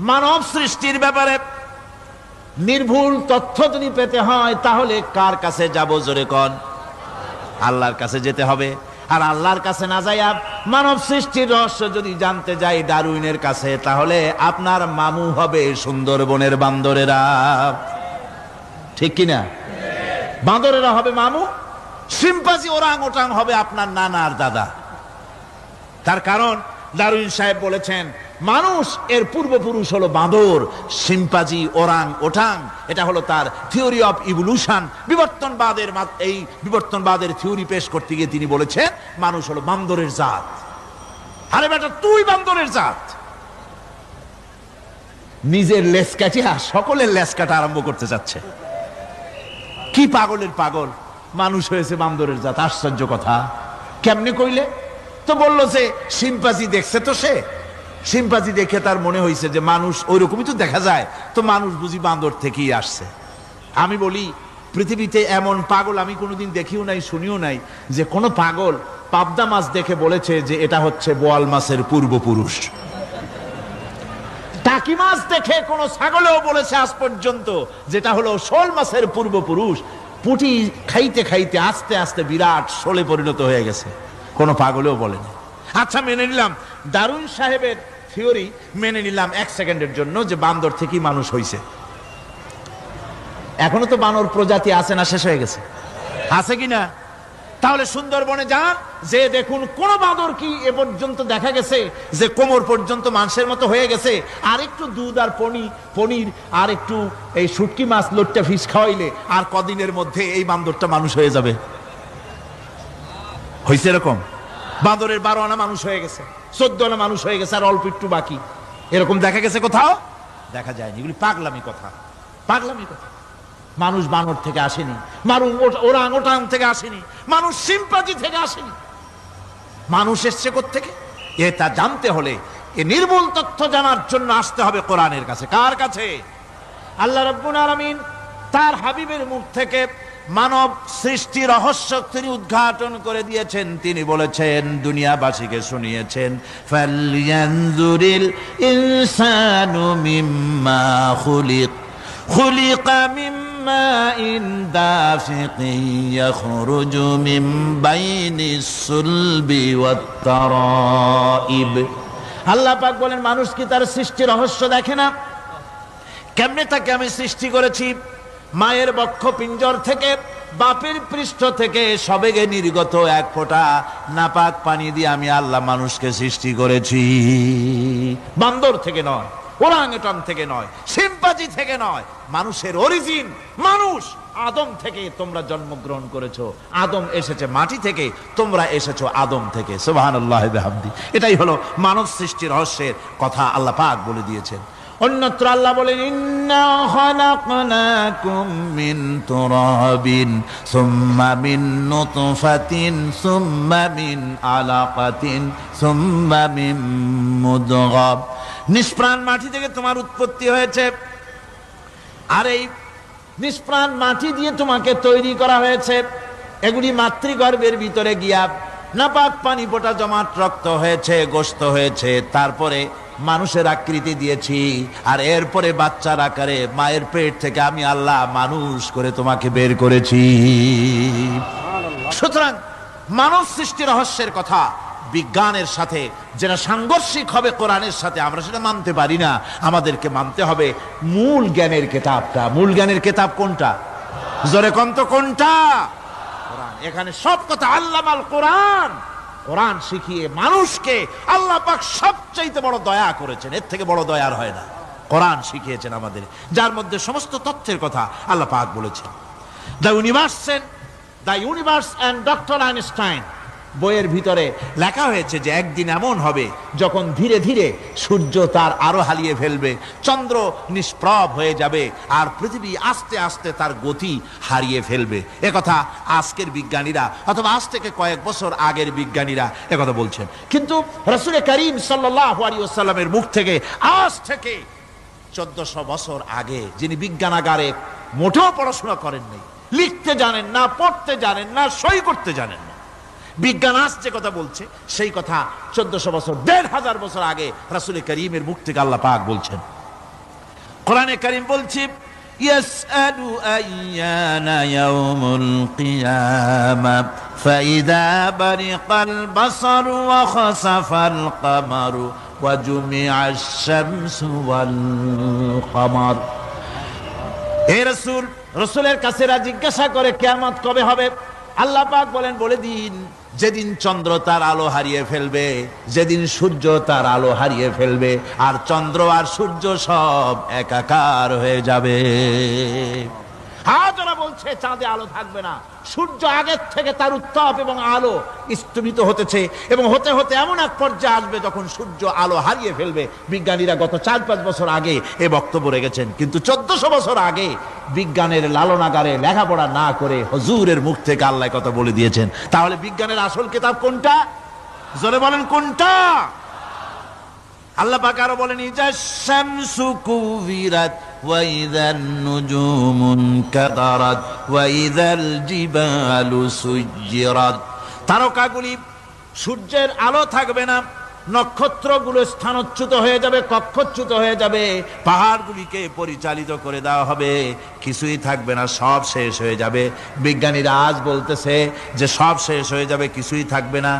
মানব সৃষ্টির ব্যাপারে নির্ভুল তথ্য যদি পেতে হয় তাহলে কার কাছে যাব? জোরে কোন। আল্লাহর কাছে যেতে হবে। আর আল্লাহর কাছে না যাইয়া মানব সৃষ্টির রহস্য যদি জানতে যাই ডারউইনের কাছে, তাহলে আপনার মামু হবে সুন্দরবনের বান্দরেরা। ঠিক কিনা? বান্দরেরা হবে মামু, শিম্পাঞ্জি ওরাং ওটাং হবে আপনার নানা আর দাদা। তার কারণ ডারউইন সাহেব বলেছেন মানুষ এর পূর্বপুরুষ হলো বাঁদর, শিম্পাঞ্জি, ওরাং ওটাং। এটা হলো তার থিওরি অফ ইভলিউশন। এই বিবর্তনবাদের থিওরি পেশ করতে গিয়ে তিনি বলেছেন মানুষ হলো বান্দরের জাত। আরে বেটা, তুই বান্দরের জাত। নিজের লেজ কাটিয়া সকলের লেজ কাটা আরম্ভ করতে যাচ্ছে। কি পাগলের পাগল, মানুষ হয়েছে বান্দরের জাত। আশ্চর্য কথা। কেমনে কইলে? তো বললো যে শিম্পাঞ্জি দেখছে, তো সে শিম্পাঞ্জি দেখে তার মনে হয়েছে যে মানুষ ওইরকমই তো দেখা যায়, তো মানুষ বুঝি বান্দর থেকেই আসছে। আমি বলি পৃথিবীতে এমন পাগল আমি কোনোদিন দেখিও নাই, শুনিও নাই যে কোনো পাগল পাবদা মাছ দেখে বলেছে যে এটা হচ্ছে বোয়াল মাছের পূর্বপুরুষ। টাকি মাছ দেখে কোনো ছাগলেও বলেছে আজ পর্যন্ত যেটা হলো শোল মাছের পূর্বপুরুষ। পুঁটি খাইতে খাইতে আস্তে আস্তে বিরাট শোলে পরিণত হয়ে গেছে, কোনো পাগলেও বলেনি। আচ্ছা, মেনে নিলাম ডারউইন সাহেবের থিওরি, মেনে নিলাম এক সেকেন্ডের জন্য যে বান্দর থেকেই মানুষ হইছে। এখনো তো বানর প্রজাতি আছে না? শেষ হয়ে গেছে? আছে কিনা? তাহলে সুন্দরবনে যান, যে দেখুন কোন বাঁদর কি এ পর্যন্ত দেখা গেছে যে কোমর পর্যন্ত মানুষের মতো হয়ে গেছে? আর একটু দুধ আর পনির আর একটু এই শুটকি মাছ লোট্টা ফিশ খাওয়াইলে আর কদিনের মধ্যে এই বান্দরটা মানুষ হয়ে যাবে। হয়েছে এরকম? বাঁদরের 12 আনা মানুষ হয়ে গেছে, 14 আনা মানুষ হয়ে গেছে, আর অল্প একটু বাকি। এরকম দেখা গেছে কোথাও? দেখা যায়নি। এগুলি পাগলামি কথা, পাগলামি কথা। মানুষ বানর থেকে আসেনি, মানুষ ওরাং ওটাং থেকে আসেনি, মানুষ শিম্পাঞ্জি থেকে আসেনি। মানুষ এসছে কোত্থেকে? এটা জানতে হলে, এ নির্ভুল তথ্য জানার জন্য আসতে হবে কোরআনের কাছে। কার কাছে? আল্লাহ রাব্বুল আলামিন তার হাবিবের মুখ থেকে মানব সৃষ্টি রহস্য তিনি উদ্ঘাটন করে দিয়েছেন। তিনি বলেছেন, দুনিয়াবাসীকে শুনিয়েছেন, ফালয়ানজুরিল ইনসানু মিম্মা খুলিকা মিম্মা ইন দাফিকিন ইয়াখরুজু মিন বাইনিস সুলবি ওয়াত তারাইব। আল্লাহ পাক বলেন, মানুষ কি তার সৃষ্টি রহস্য দেখে না? কেমনে তাকে আমি সৃষ্টি করেছি? মায়ের বক্ষ পিঞ্জর থেকে, বাপের পৃষ্ঠ থেকে সবেগে নির্গত এক ফোঁটা নাপাক পানি দিয়ে আমি আল্লাহ মানুষকে সৃষ্টি করেছি। বান্দর থেকে নয়, ওরাংওটাং থেকে নয়, শিম্পাঞ্জি থেকে নয়। মানুষের অরিজিন মানুষ। আদম থেকে তোমরা জন্মগ্রহণ করেছো, আদম এসেছে মাটি থেকে, তোমরা এসেছো আদম থেকে। সুবহানাল্লাহি ওয়া বিহামদিহি। এটাই হলো মানব সৃষ্টি রহস্যের কথা আল্লাহ পাক বলে দিয়েছেন। অন্যত্র আল্লাহ বলেন, ইন্না খালাকনাকুম মিন তুরাবিন সুম্মা মিন নুতফাতিন সুম্মা মিন আলাকাতিন সুম্মা মিন মুদগাহ। নিষ্প্রাণ মাটি থেকে তোমার উৎপত্তি হয়েছে, আর এই নিষ্প্রাণ মাটি দিয়ে তোমাকে তৈরি করা হয়েছে। এগুলি মাতৃগর্ভের ভিতরে গিয়া নাপাক পানি ফোঁটা জমাট রক্ত হয়েছে, গোশত হয়েছে, তারপরে মানুষের আকৃতি দিয়েছি, আর এরপরে বাচ্চার আকারে মায়ের পেট থেকে আমি আল্লাহ মানুষ করে তোমাকে বের করেছি। সুতরাং মানব সৃষ্টি রহস্যের কথা বিজ্ঞানের সাথে যেটা সাংঘর্ষিক হবে কোরআনের সাথে, আমরা সেটা মানতে পারি না। আমাদেরকে মানতে হবে মূল জ্ঞানের কিতাবটা। মূল জ্ঞানের কিতাব কোনটা? জোরে কোন তো কোনটা? কোরআন। এখানে সব কথা আল্লামাল কোরআন। কোরআন শিখিয়ে মানুষকে আল্লাহ পাক সবচাইতে বড় দয়া করেছেন, এর থেকে বড় দয়ার হয় না। কোরআন শিখিয়েছেন আমাদের, যার মধ্যে সমস্ত তথ্যের কথা আল্লাহ পাক বলেছেন। The universe and doctor Einstein বইয়ের ভিতরে লেখা হয়েছে যে একদিন এমন হবে যখন ধীরে ধীরে সূর্য তার আরো হারিয়ে ফেলবে, চন্দ্র নিষ্প্রভ হয়ে যাবে, আর পৃথিবী আস্তে আস্তে তার গতি হারিয়ে ফেলবে। একথা আজকের বিজ্ঞানীরা অথবা আজ থেকে কয়েক বছর আগের বিজ্ঞানীরা একথা বলছেন। কিন্তু রাসূল করিম সাল্লাল্লাহু আলাইহি ওয়াসাল্লামের মুখ থেকে আজ থেকে 1400 বছর আগে, যিনি বিজ্ঞানাগারে মোটেও পড়াশোনা করেননি, লিখতে জানেন না, পড়তে জানেন না, সই করতে জানেন না, বিজ্ঞান আজ যে কথা বলছে সেই কথা 1400 বছর, 1500 বছর আগে রাসূল করিমের মুখ থেকে আল্লাহ পাক বলছেন। কোরআনে কারীম বলছে ইয়াসআলু আইয়ানা ইয়াউমুল কিয়ামা ফাইযা বারিকাল বাসারু ওয়া খাসাফাল কামারু ওয়া জুমিআশ শামসু ওয়াল কামার। হে রাসূল, রাসূলের কাছে জিজ্ঞাসা করে কিয়ামত কবে হবে? আল্লাহ পাক বলেন, বলে দিন যেদিন চন্দ্র তার আলো হারিয়ে ফেলবে, যেদিন সূর্য তার আলো হারিয়ে ফেলবে, আর চন্দ্র আর সূর্য সব একাকার হয়ে যাবে। হাজারা বলছে চাঁদে আলো থাকবে না, সূর্য আগের থেকে তার উত্তাপ এবং আলো স্তমিত হতেছে এবং হতে হতে এমন এক পর্যায়ে আসবে যখন সূর্য আলো হারিয়ে ফেলবে। বিজ্ঞানীরা গত 4-5 বছর আগে এ বক্তব্য রেখেছেন, কিন্তু 1400 বছর আগে বিজ্ঞানের লালনাগারে লেখাপড়া না করে হুজুরের মুখ থেকে আল্লাহ কথা বলে দিয়েছেন। তাহলে বিজ্ঞানের আসল কিতাব কোনটা? জোরে বলেন কোনটা? আল্লাহ পাক আরো বলেন ইজা শামসু কুবিরাত ওয়া ইযান নুজুমুন কাদারাত ওয়া ইযাল জিবালু সুজ্জিরাত। তারকাগুলি, সূর্যের আলো থাকবে না, নক্ষত্রগুলো স্থানচ্যুত হয়ে যাবে, কক্ষচ্যুত হয়ে যাবে, পাহাড়গুলিকে পরিচালিত করে দেওয়া হবে, কিছুই থাকবে না, সব শেষ হয়ে যাবে। বিজ্ঞানীরা আজ বলতেছে যে সব শেষ হয়ে যাবে, কিছুই থাকবে না,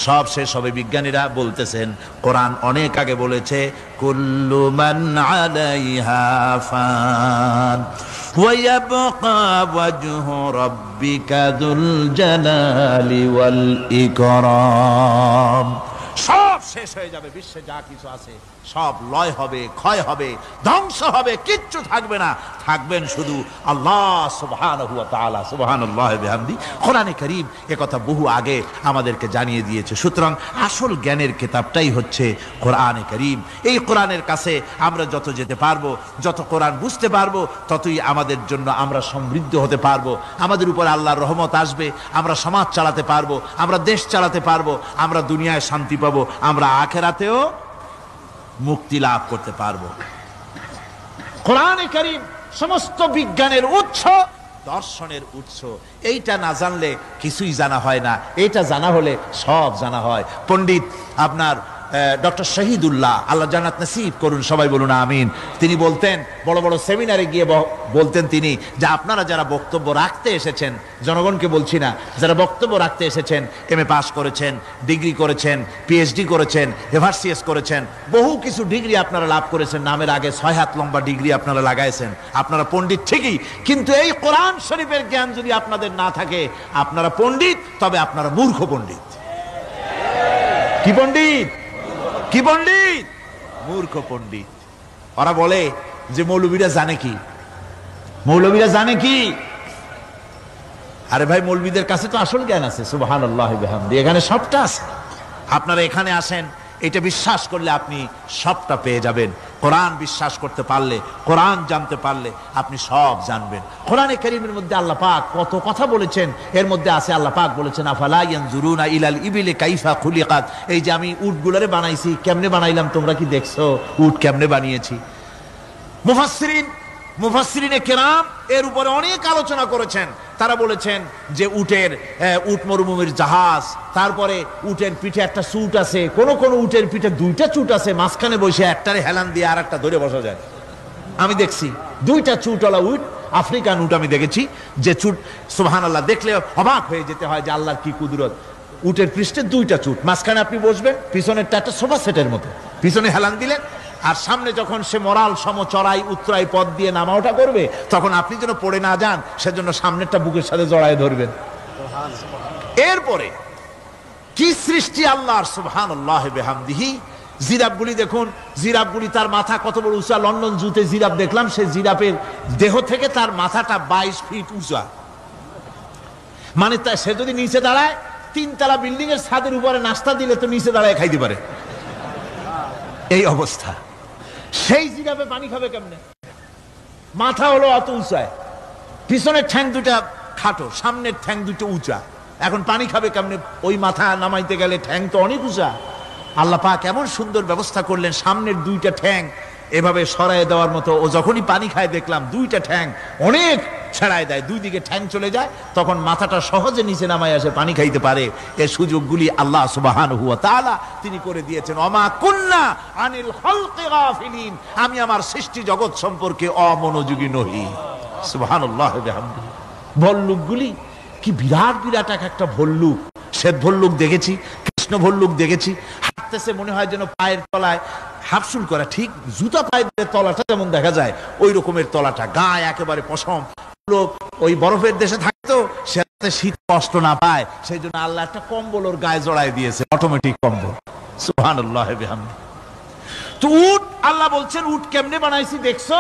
সব শেষ হবে। বিজ্ঞানীরা বলতেছেন, কোরআন অনেক আগে বলেছে কুল্লু মান আলাইহা ফান ওয়া ইয়াবকা ওয়াজহু রাব্বিকা যুল জালালি ওয়াল ইকরাম। সব শেষ হয়ে যাবে, বিশ্বে যা কিছু আছে সব লয় হবে, ক্ষয় হবে, ধ্বংস হবে, কিচ্ছু থাকবে না, থাকবেন শুধু আল্লাহ সুবহানাহু ওয়া তাআলা। সুবহানাল্লাহি ওয়া বিহামদি। কোরআনে কারীম এ কথা বহু আগে আমাদেরকে জানিয়ে দিয়েছে। সুতরাং আসল জ্ঞানের কিতাবটাই হচ্ছে কোরআনে কারীম। এই কোরআনের কাছে আমরা যত যেতে পারবো, যত কোরআন বুঝতে পারবো, ততই আমাদের জন্য আমরা সমৃদ্ধ হতে পারবো, আমাদের উপর আল্লাহর রহমত আসবে, আমরা সমাজ চালাতে পারবো, আমরা দেশ চালাতে পারবো, আমরা দুনিয়ায় শান্তি পাবো, আমরা আখিরাতেও মুক্তি লাভ করতে পারবো। কোরআনে কারীম সমস্ত বিজ্ঞানের উৎস, দর্শনের উৎস। এইটা না জানলে কিছুই জানা হয় না, এটা জানা হলে সব জানা হয়। পণ্ডিত আপনার ডক্টর শহীদুল্লাহ, আল্লাহ জান্নাত নসিব করুন, সবাই বলুন আমিন। তিনি বলতেন, বড় বড় সেমিনারে গিয়ে বলতেন তিনি, যে আপনারা যারা বক্তব্য রাখতে এসেছেন, জনগণকে বলছি না, যারা বক্তব্য রাখতে এসেছেন, এমএ পাস করেছেন, ডিগ্রি করেছেন, পিএইচডি করেছেন, এভারসিএস করেছেন, বহু কিছু ডিগ্রি আপনারা লাভ করেছেন, নামের আগে 6 হাত লম্বা ডিগ্রি আপনারা লাগাইছেন, আপনারা পণ্ডিত ঠিকই, কিন্তু এই কোরআন শরীফের জ্ঞান যদি আপনাদের না থাকে, আপনারা পণ্ডিত, তবে আপনারা মূর্খ পণ্ডিত। কি পণ্ডিত? কি পণ্ডিত? মূর্খ পণ্ডিত। ওরা বলে যে মৌলবীরা জানে কি, মৌলবীরা জানে কি? আরে ভাই, মৌলবীদের কাছে তো আসল জ্ঞান আছে। সুবহানাল্লাহি ওয়া বিহামদি। এখানে সবটা আছে। আপনারা এখানে আসেন, এটা বিশ্বাস করলে আপনি সবটা পেয়ে যাবেন। কোরআন বিশ্বাস করতে পারলে, কোরআন জানতে পারলে আপনি সব জানবেন। কোরআনে কারীমের মধ্যে আল্লাহ পাক কত কথা বলেছেন। এর মধ্যে আছে আল্লাহ পাক বলেছেন আফালা ইয়ানজুরুনা ইলাল ইবিলি কাইফা খুলিকাত। এই যে আমি উটগুলারে বানাইছি, কেমনে বানাইলাম তোমরা কি দেখছো? উট কেমনে বানিয়েছি? মুফাসসিরিনে কেরাম এর উপরে অনেক আলোচনা করেছেন। তারা বলেছেন যে উট মরুভূমির জাহাজ, তারপরে উটের পিঠে একটা চুট আছে, কোন কোন উটের পিঠে 2টা চুট আছে, মাঝখানে বসে একটারে হেলান দিয়ে আর একটা ধরে বসা যায়। আমি দেখছি 2টা চুটওয়ালা উট, আফ্রিকান উট আমি দেখেছি, যে চুট সুবহানাল্লাহ দেখলে অবাক হয়ে যেতে হয় যে আল্লাহর কি কুদরত। উটের পৃষ্ঠে 2টা চুট, মাঝখানে আপনি বসবেন, পিছনেরটা একটা সোফা সেটের মতো, পিছনে হেলান দিলেন, আর সামনে যখন সে মরাল সম চড়াই উত্তরাই পথ দিয়ে নামা ওঠা করবে, তখন আপনি যেন পড়ে না যান সেজন্য সামনেরটা বুকের সাথে জড়ায় ধরবেন। এরপরে কি সৃষ্টি আল্লাহর, সুবহানাল্লাহি ওয়া বিহামদিহি। জিরাফগুলি দেখুন, জিরাফগুলি তার মাথা কত বড় উঁচা। লন্ডন জুতে জিরাফ দেখলাম, সেই জিরাফের দেহ থেকে তার মাথাটা 22 ফিট উঁচা। মানে সে যদি নিচে দাঁড়ায়, 3 তলা বিল্ডিং এর ছাদের উপরে নাস্তা দিলে তো নিচে দাঁড়ায় খাইতে পারে, এই অবস্থা। সেই জিরাফে পানি খাবে কেমনে? মাথা হলো অত উঁচায়, পিছনের ঠ্যাং 2টা খাটো, সামনের ঠ্যাং 2টো উঁচা, এখন পানি খাবে কেমনে? ওই মাথা নামাইতে গেলে ঠ্যাং তো অনেক উঁচা। আল্লাহ পাক এমন সুন্দর ব্যবস্থা করলেন, সামনের 2টা ঠ্যাং এভাবে সরায় দেওয়ার মতো। ও যখনই পানি খায় দেখলাম 2টা ঠ্যাং অনেক ছেড়ায় দেয়, দুই দিকে ঠ্যাং চলে যায়, তখন মাথাটা সহজে নিচে নামায় আসে, পানি খাইতে পারে। এই সুযোগগুলি আল্লাহ সুবহানাহু ওয়া তাআলা তিনি করে দিয়েছেন। ওমা কুন্না আনিল খালকি গাফিলিন, আমি আমার সৃষ্টি জগৎ সম্পর্কে অমনোযোগী নহি। সুবহানাল্লাহ বিহামদিহি। ভল্লুকগুলি কি বিরাট বিরাট এক একটা ভল্লুক। শ্বেত ভল্লুক দেখেছি, কৃষ্ণ ভল্লুক দেখেছি, হাঁটতেছে মনে হয় যেন পায়ের তলায় হাফসুল করা, ঠিক জুতা পায়ের তলাটা যেমন দেখা যায় ওই রকমের তলাটা, গায়ে একেবারে পশম। লোক ওই বরফের দেশে থাকতো, সাথে শীত কষ্ট না পায় সেই জন্য আল্লাহ একটা কম্বল ওর গায়ে জড়ায় দিয়েছে, অটোমেটিক কম্বল। সুবহানাল্লাহ বিহামদিহি। তো উট, আল্লাহ বলছেন উট কেমনে বানাইছি দেখছো?